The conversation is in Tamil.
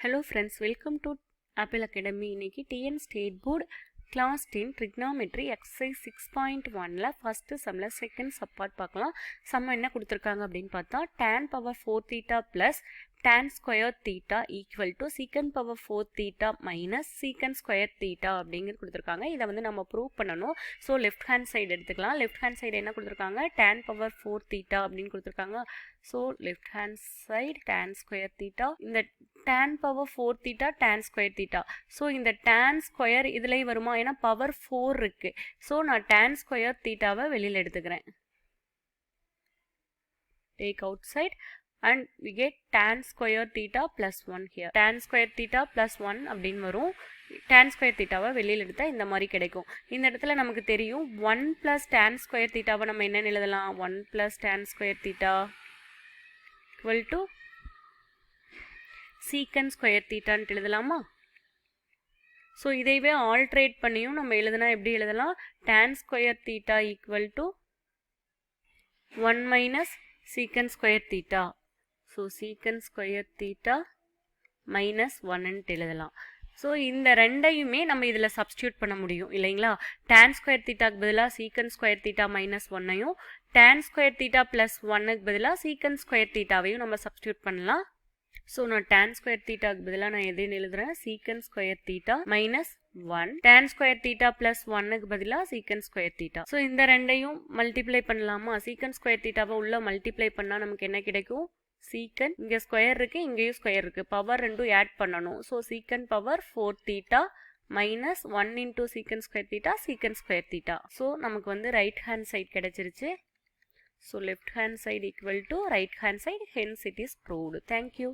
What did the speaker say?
Hello friends, welcome to Apple Academy. இன்னைக்கு TN State Board Class 10 Trigonometry Exercise 6.1ல first sumல second subpart பார்க்கலாம். சம் என்ன கொடுத்திருக்காங்க அப்படின்னு பார்த்தா tan power 4 theta plus tan square theta equal to secant power 4 theta minus secant square theta அப்படிங்கிறது கொடுத்திருக்காங்க. இதை வந்து நம்ம ப்ரூவ் பண்ணணும். ஸோ லெஃப்ட் ஹேண்ட் சைடு எடுத்துக்கலாம். லெஃப்ட் ஹேண்ட் சைடு என்ன கொடுத்திருக்காங்க, tan power 4 theta அப்படின்னு கொடுத்திருக்காங்க. So left hand side tan square theta, இந்த tan power 4 theta tan square theta. So இந்த tan square இதுலேயும் வருமா, ஏன்னா பவர் 4 இருக்கு. ஸோ நான் tan square thetaவை வெளியில் எடுத்துக்கிறேன். Take outside and we get tan square theta plus 1 here. Tan square theta plus 1 அப்படின்னு வரும். tan square thetaவை வெளியில் எடுத்தா இந்த மாதிரி கிடைக்கும். இந்த இடத்துல நமக்கு தெரியும் 1 plus tan square thetaவை நம்ம என்ன எழுதலாம், 1 plus tan square theta equal to secant square theta ன்னு எழுதலாமா? ஸோ இதைவே ஆல்ட்ரேட் பண்ணியும் நம்ம எழுதுனா எப்படி எழுதலாம், tan square theta equal to 1 minus secant square theta. So secant square theta minus 1 ன்னு எழுதலாம். ஸோ இந்த ரெண்டையுமே நம்ம இதில் சப்ஸ்டியூட் பண்ண முடியும் இல்லைங்களா. tan square thetaக்கு பதிலாக secant square theta minus 1ஐயும் tan square theta plus 1க்கு பதிலாக secant square thetaவையும் நம்ம சப்ஸ்டியூட் பண்ணலாம். ஸோ நான் tan square thetaக்கு பதிலாக நான் எதையும் எழுதுறேன், secant square theta minus 1, tan square theta plus 1க்கு பதிலாக secant square theta. ஸோ இந்த ரெண்டையும் மல்டிப்ளை பண்ணலாமா, secant square thetaவை உள்ள மல்டிப்ளை பண்ணால் நமக்கு என்ன கிடைக்கும், secant, இங்கே ஸ்கொயர் இருக்குது இங்கேயும் ஸ்கொயர் இருக்குது, பவர் ரெண்டும் ஆட் பண்ணணும். So secant power 4 theta minus 1 into secant square theta secant square theta. So நமக்கு வந்து ரைட் ஹேண்ட் சைட் கிடைச்சிருச்சு. So left hand side equal to right hand side, hence it is proved. Thank you.